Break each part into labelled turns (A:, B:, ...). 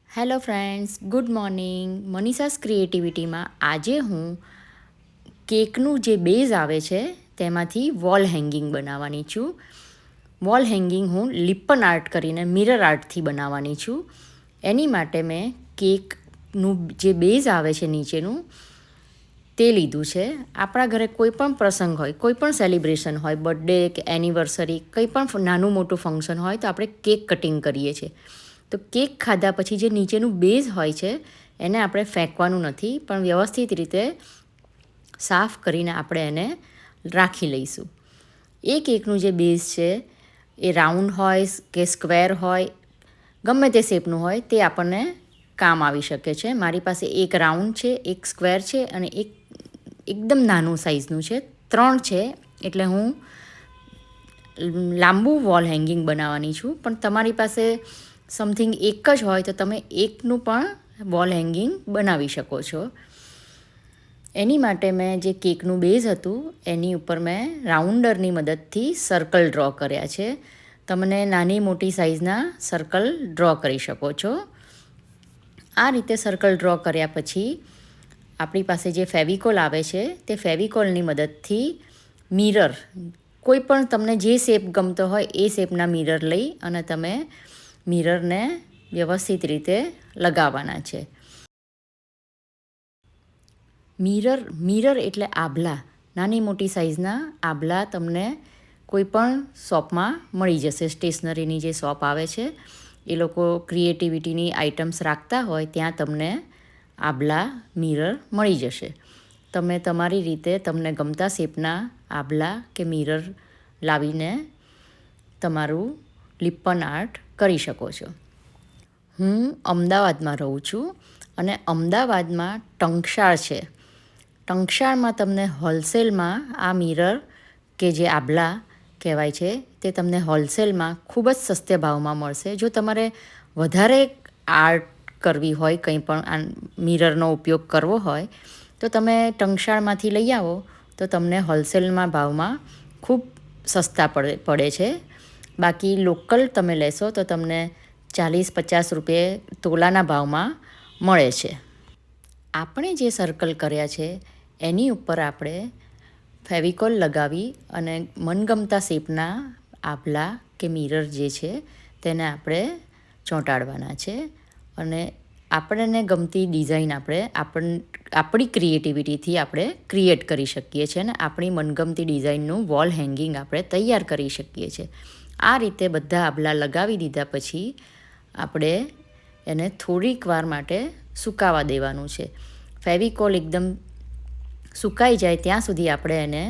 A: Hello friends, good morning. Manisha's ક્રિએટિવિટીમાં આજે હું કેકનું જે બેઝ આવે છે તેમાંથી વોલ હેંગિંગ બનાવવાની છું. વોલ હેંગિંગ હું લિપ્પન આર્ટ કરીને મિરર આર્ટથી બનાવવાની છું. એની માટે મેં કેકનું જે બેઝ આવે છે નીચેનું તે લીધું છે. આપણા ઘરે કોઈ પણ પ્રસંગ હોય, કોઈ પણ સેલિબ્રેશન હોય, બર્થડે કે એનિવર્સરી, કંઈ પણ નાનું મોટું ફંક્શન હોય તો આપણે કેક કટિંગ કરીએ છીએ. તો કેક ખાધા પછી જે નીચેનું બેઝ હોય છે એને આપણે ફેંકવાનું નથી, પણ વ્યવસ્થિત રીતે સાફ કરીને આપણે એને રાખી લઈશું. એ કેકનું જે બેઝ છે એ રાઉન્ડ હોય કે સ્ક્વેર હોય, ગમે તે શેપનું હોય તે આપણને કામ આવી શકે છે. મારી પાસે એક રાઉન્ડ છે, એક સ્ક્વેર છે અને એક એકદમ નાનું સાઇઝનું છે. 3 છે, એટલે હું લાંબુ વોલ હેંગિંગ બનાવવાની છું. પણ તમારી પાસે સમથિંગ એક જ હોય તો તમે એકનું પણ વોલ હેંગિંગ બનાવી શકો છો. એની માટે મેં જે કેકનું બેઝ હતું એની ઉપર મેં રાઉન્ડરની મદદથી સર્કલ ડ્રો કર્યા છે. તમને નાની મોટી સાઇઝના સર્કલ ડ્રો કરી શકો છો. આ રીતે સર્કલ ડ્રો કર્યા પછી આપણી પાસે જે ફેવિકોલ આવે છે તે ફેવિકોલની મદદથી મિરર, કોઈ પણ તમને જે શેપ ગમતો હોય એ શેપના મિરર લઈ અને તમે મિરરને વ્યવસ્થિત રીતે લગાવવાના છે. મિરર એટલે આભલા, નાની મોટી સાઇઝના આભલા તમને કોઈ પણ શોપમાં મળી જશે. સ્ટેશનરીની જે શોપ આવે છે એ લોકો ક્રિએટિવિટીની આઇટમ્સ રાખતા હોય ત્યાં તમને આભલા મિરર મળી જશે. તમે તમારી રીતે તમને ગમતા શેપના આભલા કે મિરર લાવીને તમારું લિપ્પન આર્ટ કરી શકો છો. હું અમદાવાદમાં રહું છું અને અમદાવાદમાં ટંકશાળ છે. ટંકશાળમાં તમને હોલસેલમાં આ મિરર કે જે આભલા કહેવાય છે તે તમને હોલસેલમાં ખૂબ જ સસ્તે ભાવમાં મળશે. જો તમારે વધારે આર્ટ કરવી હોય, કંઈ પણ આ મિરરનો ઉપયોગ કરવો હોય તો તમે ટંકશાળમાંથી લઈ આવો તો તમને હોલસેલમાં ભાવમાં ખૂબ સસ્તા પડે છે. બાકી લોકલ તમે લેશો તો તમને 40-50 રૂપિયે તોલાના ભાવમાં મળે છે. આપણે જે સર્કલ કર્યા છે એની ઉપર આપણે ફેવિકોલ લગાવી અને મનગમતા શેપના આભલા કે મિરર જે છે તેને આપણે ચોંટાડવાના છે. અને આપણને ગમતી ડિઝાઇન આપણે આપણી ક્રિએટિવિટીથી આપણે ક્રિએટ કરી શકીએ છીએ અને આપણી મનગમતી ડિઝાઇનનું વોલ હેંગિંગ આપણે તૈયાર કરી શકીએ છીએ. આ રીતે બધા આભલા લગાવી દીધા પછી આપણે એને થોડીક વાર માટે સુકાવા દેવાનું છે. ફેવિકોલ એકદમ સુકાઈ જાય ત્યાં સુધી આપણે એને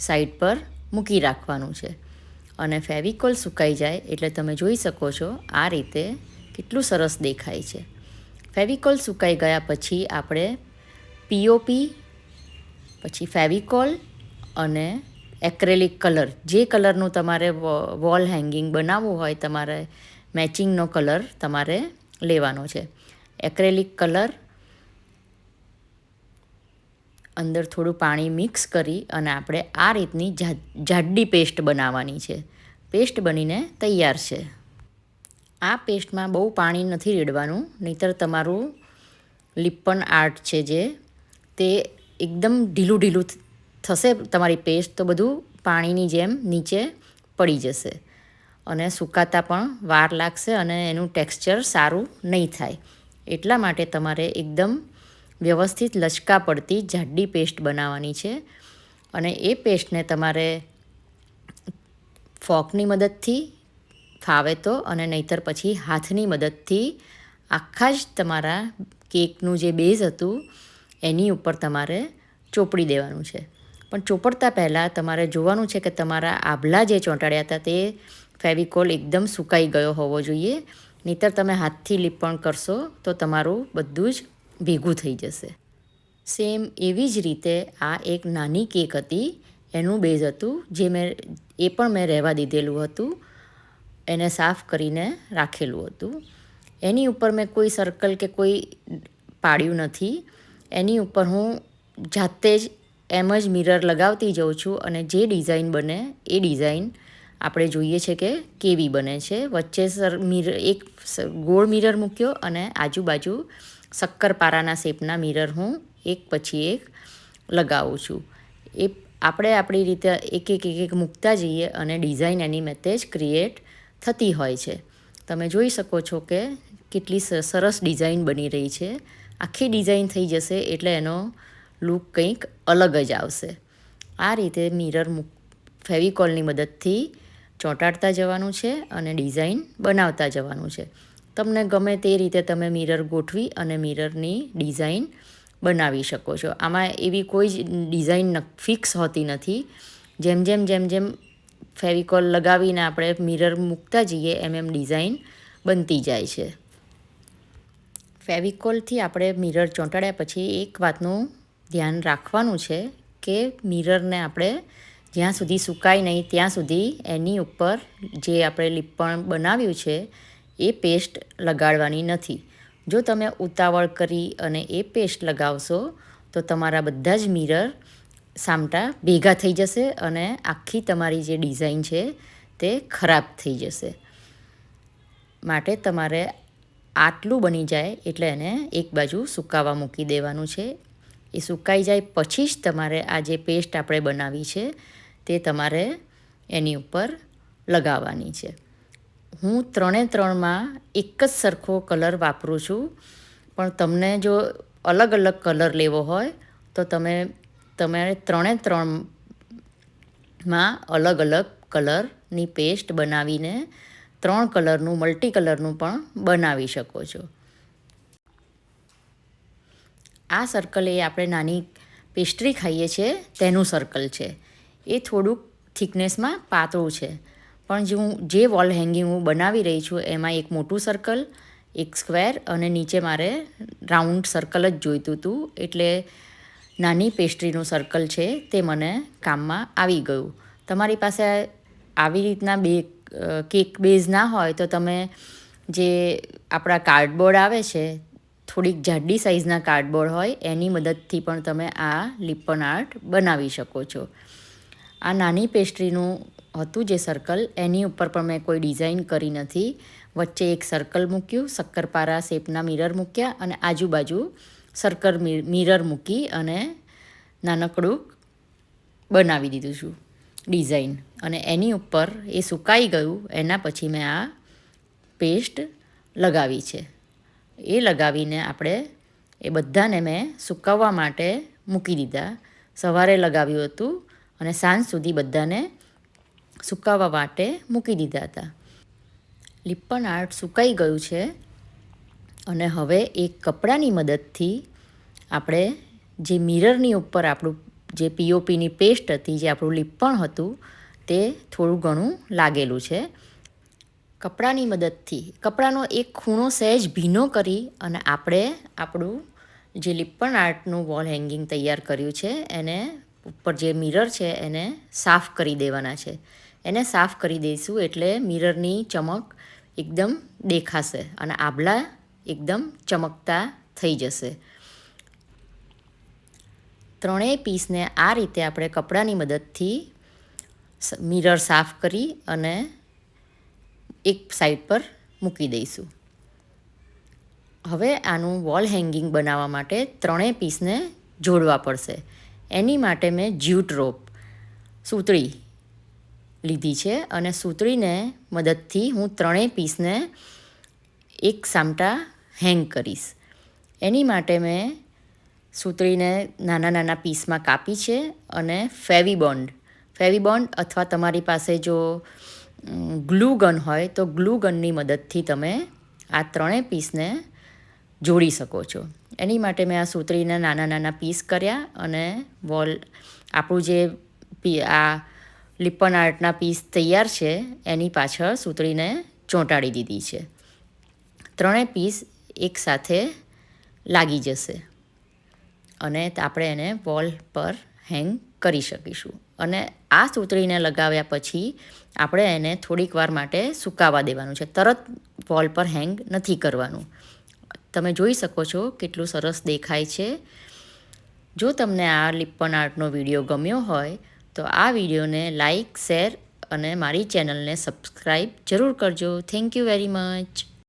A: સાઈડ પર મૂકી રાખવાનું છે. અને ફેવિકોલ સુકાઈ જાય એટલે તમે જોઈ શકો છો આ રીતે કેટલું સરસ દેખાય છે. ફેવિકોલ સુકાઈ ગયા પછી આપણે પીઓપી, પછી ફેવિકોલ અને એક્રેલિક કલર, જે કલરનું તમારે વોલ હેંગિંગ બનાવવું હોય તમારે મેચિંગનો કલર તમારે લેવાનો છે. એક્રેલિક કલર અંદર થોડું પાણી મિક્સ કરી અને આપણે આ રીતની જાડી પેસ્ટ બનાવવાની છે. પેસ્ટ બનીને તૈયાર છે. આ પેસ્ટમાં બહુ પાણી નથી રેડવાનું, નહીંતર તમારું લિપ્પન આર્ટ છે જે તે એકદમ ઢીલું ઢીલું થશે. તમારી પેસ્ટ તો બધું પાણીની જેમ નીચે પડી જશે અને સુકાતા પણ વાર લાગશે અને એનું ટેક્સચર સારું નહીં થાય. એટલા માટે તમારે એકદમ વ્યવસ્થિત લચકા પડતી જાડી પેસ્ટ બનાવવાની છે. અને એ પેસ્ટને તમારે ફોકની મદદથી ફાવે તો, અને નહીંતર પછી હાથની મદદથી આખા જ તમારા કેકનું જે બેઝ હતું એની ઉપર તમારે ચોપડી દેવાનું છે. પણ ચોપડતા પહેલાં તમારે જોવાનું છે કે તમારા આભલા જે ચોંટાડ્યા હતા તે ફેવિકોલ એકદમ સુકાઈ ગયો હોવો જોઈએ. નહીંતર તમે હાથથી લીપણ કરશો તો તમારું બધું જ ભેગું થઈ જશે. સેમ એવી જ રીતે આ એક નાની કેક હતી, એનું બેઝ હતું જે એ પણ મેં રહેવા દીધેલું હતું, એને સાફ કરીને રાખેલું હતું. એની ઉપર મેં કોઈ સર્કલ કે કોઈ પાડ્યું નથી. એની ઉપર હું જાતે જ એમ જ મિરર લગાવતી જાઉં છું અને જે ડિઝાઇન બને એ ડિઝાઇન આપણે જોઈએ છે કે કેવી બને છે. વચ્ચે એક ગોળ મિરર મૂક્યો અને આજુબાજુ શક્કરપારાના શેપના મિરર હું એક પછી એક લગાવું છું. એ આપણે આપણી રીતે એક મૂકતા જઈએ અને ડિઝાઇન એની મેતે જ ક્રિએટ થતી હોય છે. તમે જોઈ શકો છો કે કેટલી સરસ ડિઝાઇન બની રહી છે. આખી ડિઝાઇન થઈ જશે એટલે એનો લુક કંઈક અલગ જ આવશે. આ રીતે મિરર ફેવિકોલની મદદથી ચોંટાડતા જવાનું છે અને ડિઝાઇન બનાવતા જવાનું છે. તમને ગમે તે રીતે તમે મિરર ગોઠવી અને મિરરની ડિઝાઇન બનાવી શકો છો. આમાં એવી કોઈ જ ડિઝાઇન ફિક્સ હોતી નથી. જેમ જેમ ફેવિકોલ લગાવીને આપણે મિરર મૂકતા જઈએ એમ ડિઝાઇન બનતી જાય છે. ફેવિકોલથી આપણે મિરર ચોંટાડ્યા પછી એક વાતનું ધ્યાન રાખવાનું છે કે મિરરને આપણે જ્યાં સુધી સુકાય નહીં ત્યાં સુધી એની ઉપર જે આપણે લીપણ બનાવ્યું છે એ પેસ્ટ લગાડવાની નથી. જો તમે ઉતાવળ કરી અને એ પેસ્ટ લગાવશો તો તમારા બધા જ મિરર સામટા ભેગા થઈ જશે અને આખી તમારી જે ડિઝાઇન છે તે ખરાબ થઈ જશે. માટે તમારે આટલું બની જાય એટલે એને એક બાજુ સુકાવા મૂકી દેવાનું છે. એ સુકાઈ જાય પછી જ તમારે આ જે પેસ્ટ આપણે બનાવી છે તે તમારે એની ઉપર લગાવવાની છે. હું 3માં એક જ સરખો કલર વાપરું છું, પણ તમને જો અલગ અલગ કલર લેવો હોય તો તમારે 3માં અલગ અલગ કલરની પેસ્ટ બનાવીને 3 કલરનું મલ્ટી કલરનું પણ બનાવી શકો છો. આ સર્કલ એ આપણે નાની પેસ્ટ્રી ખાઈએ છીએ તેનું સર્કલ છે. એ થોડુંક થિકનેસમાં પાતળું છે, પણ જે વોલ હેંગિંગ હું બનાવી રહી છું એમાં એક મોટું સર્કલ, એક સ્ક્વેર અને નીચે મારે રાઉન્ડ સર્કલ જ જોઈતું હતું, એટલે નાની પેસ્ટ્રીનું સર્કલ છે તે મને કામમાં આવી ગયું. તમારી પાસે આવી રીતના કેક બેઝ ના હોય તો તમે જે આપણા કાર્ડબોર્ડ આવે છે, થોડીક જાડી સાઇઝના કાર્ડબોર્ડ હોય એની મદદથી પણ તમે આ લિપન આર્ટ બનાવી શકો છો. આ નાની પેસ્ટ્રીનું હતું જે સર્કલ, એની ઉપર પણ મેં કોઈ ડિઝાઇન કરી નથી. વચ્ચે એક સર્કલ મૂક્યું, શક્કરપારા શેપના મિરર મૂક્યા અને આજુબાજુ સર્કલ મિરર મૂકી અને નાનકડું બનાવી દીધું છું ડિઝાઇન. અને એની ઉપર એ સુકાઈ ગયું એના પછી મેં આ પેસ્ટ લગાવી છે. એ લગાવીને આપણે એ બધાને મેં સુકાવવા માટે મૂકી દીધા. સવારે લગાવ્યું હતું અને સાંજ સુધી બધાને સુકાવવા માટે મૂકી દીધા હતા. લિપન આર્ટ સુકાઈ ગયું છે અને હવે એક કપડાની મદદથી આપણે જે મિરરની ઉપર આપણું જે પીઓપીની પેસ્ટ હતી, જે આપણું લિપણ હતું તે થોડું ઘણું લાગેલું છે. કપડાની મદદથી કપડાનો એક ખૂણો સહેજ ભીનો કરી અને આપણે આપણું જે લિપન આર્ટનું વોલ હેંગિંગ તૈયાર કર્યું છે એને ઉપર જે મિરર છે એને સાફ કરી દેવાના છે. એને સાફ કરી દઈશું એટલે મિરરની ચમક એકદમ દેખાશે અને આભલા એકદમ ચમકતા થઈ જશે. ત્રણેય પીસને આ રીતે આપણે કપડાની મદદથી મિરર સાફ કરી અને એક સાઈડ પર મૂકી દઈશું. હવે આનું વોલ હેંગિંગ બનાવવા માટે ત્રણેય પીસને જોડવા પડશે. એની માટે મેં જ્યુટ રોપ સૂતળી લીધી છે અને સૂતળીને મદદથી હું ત્રણેય પીસને એક સામટા હેંગ કરીશ. એની માટે મેં સૂતળીને નાના નાના પીસમાં કાપી છે અને ફેવિબોન્ડ અથવા તમારી પાસે જો ગ્લુ ગન હોય તો ગ્લુ ગનની મદદથી તમે આ ત્રણેય પીસને જોડી શકો છો. એની માટે મેં આ સૂતળીને નાના નાના પીસ કર્યા અને આપણું જે આ લિપન આર્ટના પીસ તૈયાર છે એની પાછળ સૂતળીને ચોંટાડી દીધી છે. ત્રણેય પીસ એકસાથે લાગી જશે અને આપણે એને વોલ પર હેંગ કરી શકીશું. અને આ સૂતળીને લગાવ્યા પછી આપણે એને થોડીક વાર માટે સુકાવા દેવાનું છે. તરત વોલ પર હેંગ નથી કરવાનું. તમે જોઈ શકો છો કેટલું સરસ દેખાય છે. જો તમને આ લિપન આર્ટનો વિડીયો ગમ્યો હોય તો આ વિડીયોને લાઈક, શેર અને મારી ચેનલને સબસ્ક્રાઈબ જરૂર કરજો. Thank you very much.